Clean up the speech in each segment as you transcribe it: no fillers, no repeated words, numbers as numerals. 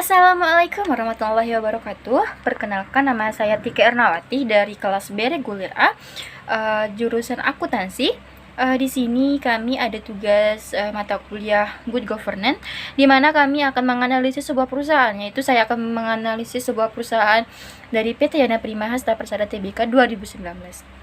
Assalamualaikum warahmatullahi wabarakatuh. Perkenalkan, nama saya Tika Ernawati dari kelas B reguler A, jurusan akuntansi. Di sini kami ada tugas mata kuliah Good Governance, di mana kami akan menganalisis sebuah perusahaan, yaitu saya akan menganalisis sebuah perusahaan dari PT Yana Prima Hasta Persada Tbk 2019.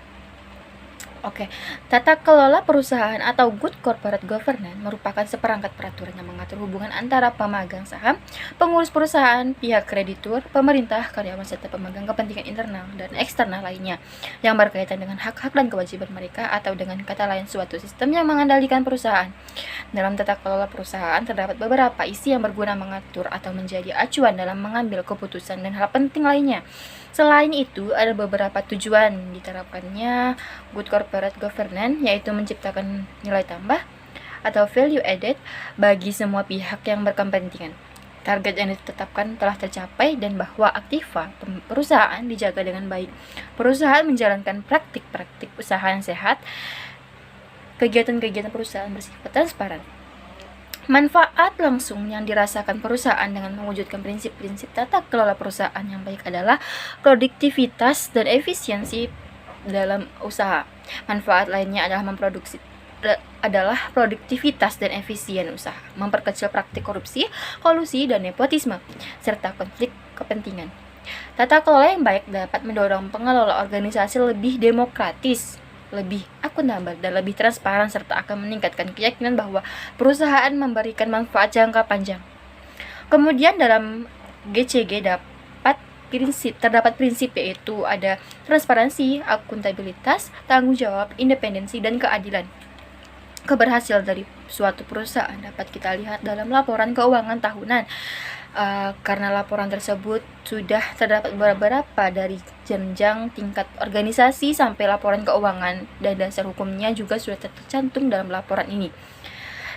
Oke, tata kelola perusahaan atau Good Corporate Governance merupakan seperangkat peraturan yang mengatur hubungan antara pemegang saham, pengurus perusahaan, pihak kreditur, pemerintah, karyawan, serta pemegang kepentingan internal dan eksternal lainnya yang berkaitan dengan hak-hak dan kewajiban mereka, atau dengan kata lain suatu sistem yang mengendalikan perusahaan. Dalam tata kelola perusahaan terdapat beberapa isi yang berguna mengatur atau menjadi acuan dalam mengambil keputusan dan hal penting lainnya. Selain itu, ada beberapa tujuan diterapkannya Good Corporate Governance, yaitu menciptakan nilai tambah atau value added bagi semua pihak yang berkepentingan. Target yang ditetapkan telah tercapai dan bahwa aktiva perusahaan dijaga dengan baik. Perusahaan menjalankan praktik-praktik usaha yang sehat. Kegiatan-kegiatan perusahaan bersifat transparan. Manfaat langsung yang dirasakan perusahaan dengan mewujudkan prinsip-prinsip tata kelola perusahaan yang baik adalah produktivitas dan efisiensi dalam usaha. Manfaat lainnya adalah produktivitas dan efisien usaha, memperkecil praktik korupsi, kolusi, dan nepotisme, serta konflik kepentingan. Tata kelola yang baik dapat mendorong pengelola organisasi lebih demokratis, lebih akuntabel, dan lebih transparan, serta akan meningkatkan keyakinan bahwa perusahaan memberikan manfaat jangka panjang. Kemudian dalam GCG terdapat prinsip, yaitu ada transparansi, akuntabilitas, tanggung jawab, independensi, dan keadilan. Keberhasilan dari suatu perusahaan dapat kita lihat dalam laporan keuangan tahunan. Karena laporan tersebut sudah terdapat beberapa dari jenjang tingkat organisasi sampai laporan keuangan, dan dasar hukumnya juga sudah tercantum dalam laporan ini.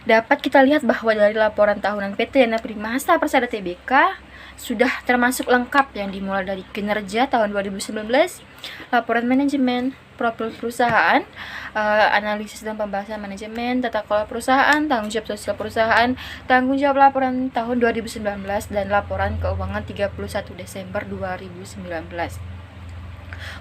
Dapat kita lihat bahwa dari laporan tahunan PT Yana Prima Hasta Persada Tbk sudah termasuk lengkap, yang dimulai dari kinerja tahun 2019, laporan manajemen, profil perusahaan, analisis dan pembahasan manajemen, tata kelola perusahaan, tanggung jawab sosial perusahaan, tanggung jawab laporan tahun 2019, dan laporan keuangan 31 Desember 2019.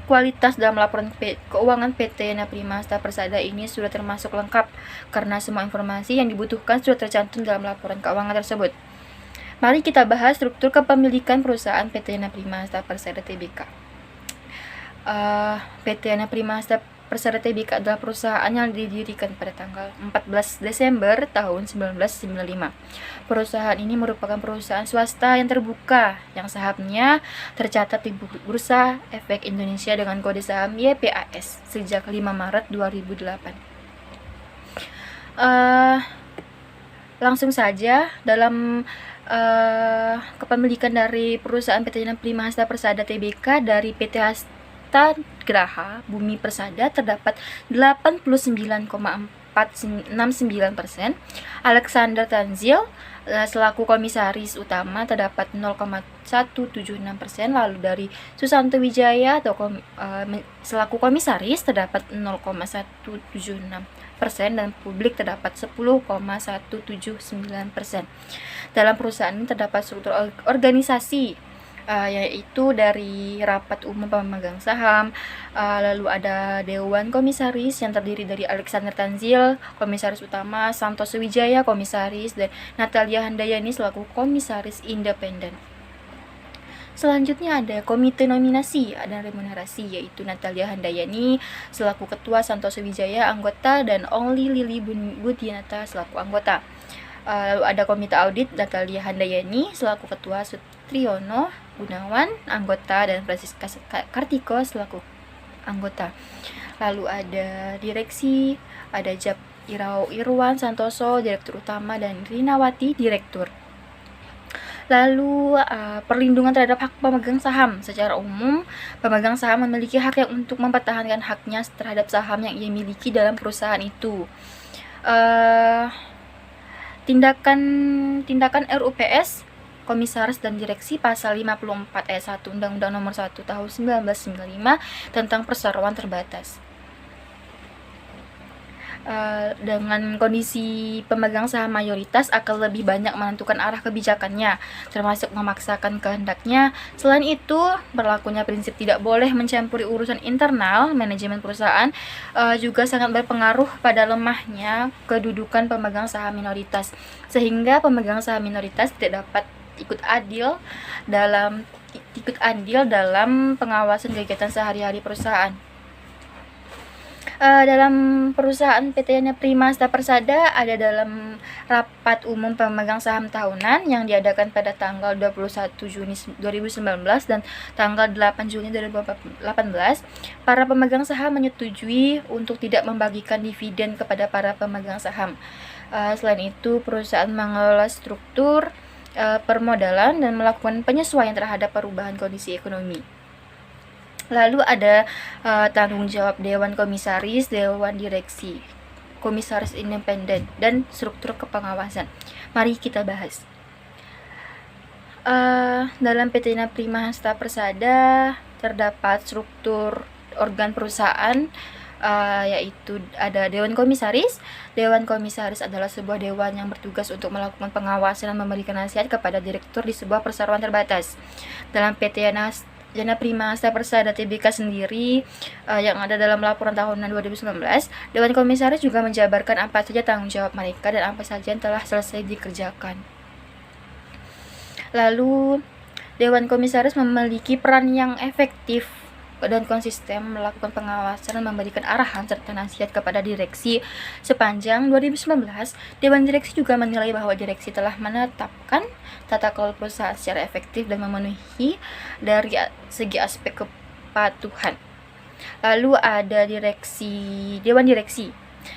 Kualitas dalam laporan keuangan PT Yana Prima Hasta Persada ini sudah termasuk lengkap, karena semua informasi yang dibutuhkan sudah tercantum dalam laporan keuangan tersebut. Mari kita bahas struktur kepemilikan perusahaan PT Yana Prima Hasta Persada Tbk. PT Yana Prima Hasta Persada Tbk adalah perusahaan yang didirikan pada tanggal 14 Desember tahun 1995. Perusahaan ini merupakan perusahaan swasta yang terbuka, yang sahamnya tercatat di Bursa Efek Indonesia dengan kode saham YPAS sejak 5 Maret 2008. Langsung saja dalam kepemilikan dari perusahaan PT Yana Prima Hasta Persada Tbk, dari PT Hasta Graha Bumi Persada terdapat 89,469%. Alexander Tanzil selaku komisaris utama terdapat 0,176%. Lalu dari Susanto Wijaya selaku komisaris terdapat 0,176%, dan publik terdapat 10,179%. Dalam perusahaan ini terdapat struktur organisasi, yaitu dari rapat umum pemegang saham, lalu ada dewan komisaris yang terdiri dari Alexander Tanzil, komisaris utama, Santoso Wijaya, komisaris, dan Natalia Handayani selaku komisaris independen. Selanjutnya ada komite nominasi dan remunerasi, yaitu Natalia Handayani selaku ketua, Santoso Wijaya anggota, dan Ongli Lili Budianata selaku anggota. Lalu ada komite audit, Natalia Handayani selaku ketua, Sutriyono Gunawan anggota, dan Francisca Kartiko selaku anggota. Lalu ada direksi, ada Jab Irwan Santoso direktur utama, dan Rinawati direktur. Lalu perlindungan terhadap hak pemegang saham. Secara umum, pemegang saham memiliki hak yang untuk mempertahankan haknya terhadap saham yang ia miliki dalam perusahaan itu. Tindakan RUPS Komisaris dan Direksi pasal 54 ayat 1 Undang-Undang Nomor 1 Tahun 1995 tentang perseroan terbatas. dengan kondisi pemegang saham mayoritas akan lebih banyak menentukan arah kebijakannya, termasuk memaksakan kehendaknya. Selain itu, berlakunya prinsip tidak boleh mencampuri urusan internal manajemen perusahaan juga sangat berpengaruh pada lemahnya kedudukan pemegang saham minoritas, sehingga pemegang saham minoritas tidak dapat ikut andil dalam pengawasan kegiatan sehari-hari perusahaan. Dalam perusahaan PT Primasta Persada ada dalam rapat umum pemegang saham tahunan yang diadakan pada tanggal 21 Juni 2019 dan tanggal 8 Juni 2018, para pemegang saham menyetujui untuk tidak membagikan dividen kepada para pemegang saham. Selain itu, perusahaan mengelola struktur permodalan dan melakukan penyesuaian terhadap perubahan kondisi ekonomi. Lalu ada tanggung jawab Dewan Komisaris, Dewan Direksi, Komisaris Independen, dan struktur kepengawasan. Mari kita bahas. Dalam PT Primasta Persada terdapat struktur organ perusahaan, yaitu ada Dewan Komisaris. Dewan Komisaris adalah sebuah dewan yang bertugas untuk melakukan pengawasan dan memberikan nasihat kepada direktur di sebuah perseroan terbatas. Dalam PT Primasta Persada Tbk sendiri yang ada dalam laporan tahunan 2019, Dewan Komisaris juga menjabarkan apa saja tanggung jawab mereka dan apa saja yang telah selesai dikerjakan. Lalu, Dewan Komisaris memiliki peran yang efektif dan konsisten melakukan pengawasan dan memberikan arahan serta nasihat kepada direksi. Sepanjang 2019, Dewan Direksi juga menilai bahwa direksi telah menetapkan tata kelola perusahaan secara efektif dan memenuhi dari segi aspek kepatuhan. Lalu ada Dewan Direksi.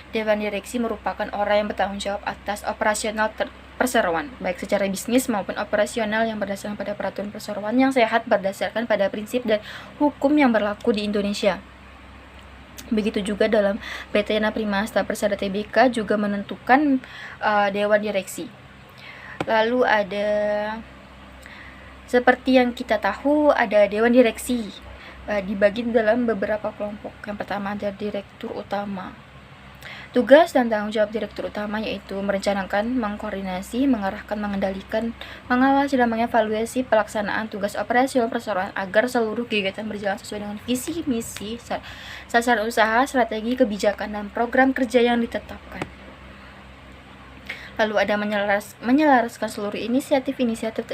Dewan Direksi merupakan orang yang bertanggung jawab atas operasional perseroan, baik secara bisnis maupun operasional yang berdasarkan pada peraturan perseroan yang sehat berdasarkan pada prinsip dan hukum yang berlaku di Indonesia. Begitu juga dalam PT Primasta Persada Tbk juga menentukan Dewan Direksi. Lalu ada, seperti yang kita tahu, ada Dewan Direksi dibagi dalam beberapa kelompok. Yang pertama ada Direktur Utama. Tugas dan tanggung jawab direktur utama yaitu merencanakan, mengkoordinasi, mengarahkan, mengendalikan, mengawasi dan mengevaluasi pelaksanaan tugas operasional perseroan agar seluruh kegiatan berjalan sesuai dengan visi, misi, sasaran usaha, strategi, kebijakan, dan program kerja yang ditetapkan. Lalu ada menyelaraskan seluruh inisiatif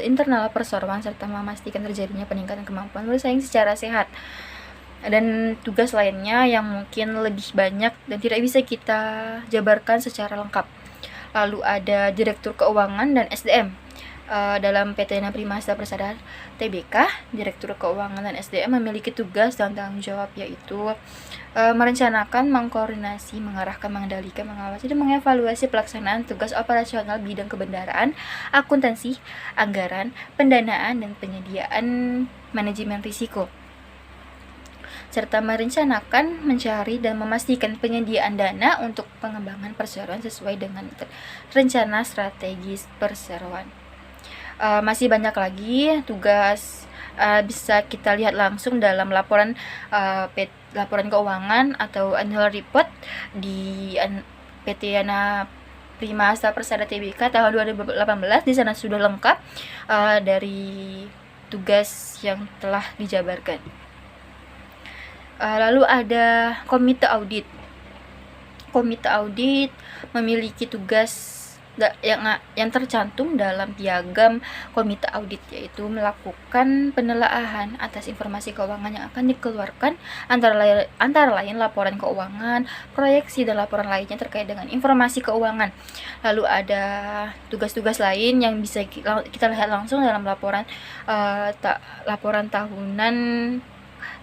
internal perseroan serta memastikan terjadinya peningkatan kemampuan bersaing secara sehat. Dan tugas lainnya yang mungkin lebih banyak dan tidak bisa kita jabarkan secara lengkap. Lalu ada Direktur Keuangan dan SDM. Dalam PT Primasta Persada Tbk, Direktur Keuangan dan SDM memiliki tugas dan tanggung jawab yaitu merencanakan, mengkoordinasi, mengarahkan, mengendalikan, mengawasi, dan mengevaluasi pelaksanaan tugas operasional bidang kebendaraan, akuntansi, anggaran, pendanaan, dan penyediaan manajemen risiko, serta merencanakan, mencari, dan memastikan penyediaan dana untuk pengembangan perseroan sesuai dengan rencana strategis perseroan. Masih banyak lagi tugas bisa kita lihat langsung dalam laporan keuangan atau annual report di PT Primasta Persada Tbk tahun 2018. Di sana sudah lengkap dari tugas yang telah dijabarkan. Lalu ada Komite Audit. Komite Audit memiliki tugas yang tercantum dalam piagam Komite Audit, yaitu melakukan penelaahan atas informasi keuangan yang akan dikeluarkan, antara lain laporan keuangan, proyeksi, dan laporan lainnya terkait dengan informasi keuangan. Lalu ada tugas-tugas lain yang bisa kita lihat langsung dalam laporan tahunan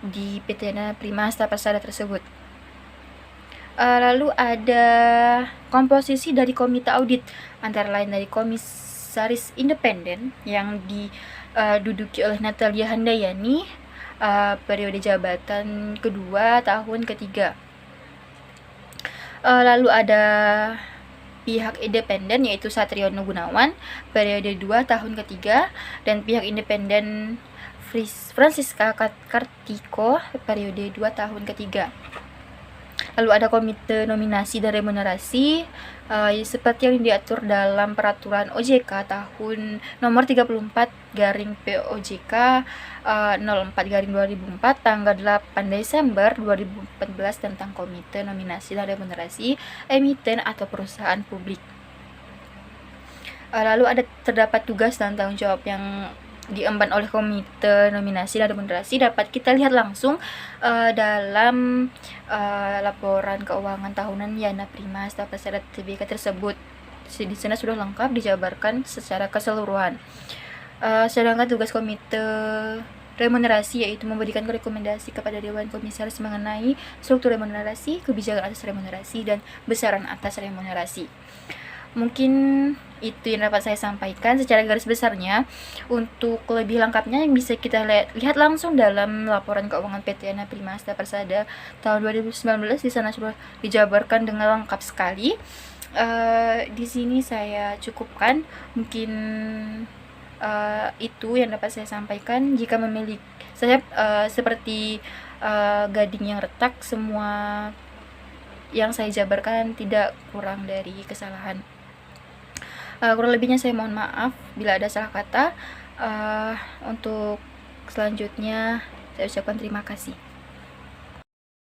di PT Primasta Persada tersebut. Lalu ada komposisi dari komite audit, antara lain dari komisaris independen yang diduduki oleh Natalia Handayani, periode jabatan kedua tahun ketiga. Lalu ada pihak independen yaitu Satriono Gunawan, periode 2 tahun ketiga, dan pihak independen Francisca Kartiko, periode 2 tahun ketiga. Lalu ada komite nominasi dan remunerasi, seperti yang diatur dalam peraturan OJK tahun nomor 34 garing POJK 04 garing 2004 tanggal 8 Desember 2014 tentang komite nominasi dan remunerasi emiten atau perusahaan publik. Lalu terdapat tugas dan tanggung jawab yang diemban oleh komite nominasi dan remunerasi dapat kita lihat langsung dalam laporan keuangan tahunan Yana Prima Staf Persada Tbk tersebut. Di sana sudah lengkap dijabarkan secara keseluruhan. Sedangkan tugas komite remunerasi yaitu memberikan rekomendasi kepada Dewan Komisaris mengenai struktur remunerasi, kebijakan atas remunerasi, dan besaran atas remunerasi. Mungkin itu yang dapat saya sampaikan secara garis besarnya. Untuk lebih lengkapnya yang bisa kita lihat langsung dalam laporan keuangan PT Yana Prima Staf Persada tahun 2019. Di sana sudah dijabarkan dengan lengkap sekali. Di sini saya cukupkan. Mungkin itu yang dapat saya sampaikan. Jika memiliki saya seperti gading yang retak, semua yang saya jabarkan tidak kurang dari kesalahan. Kurang lebihnya saya mohon maaf bila ada salah kata. Untuk selanjutnya saya ucapkan terima kasih.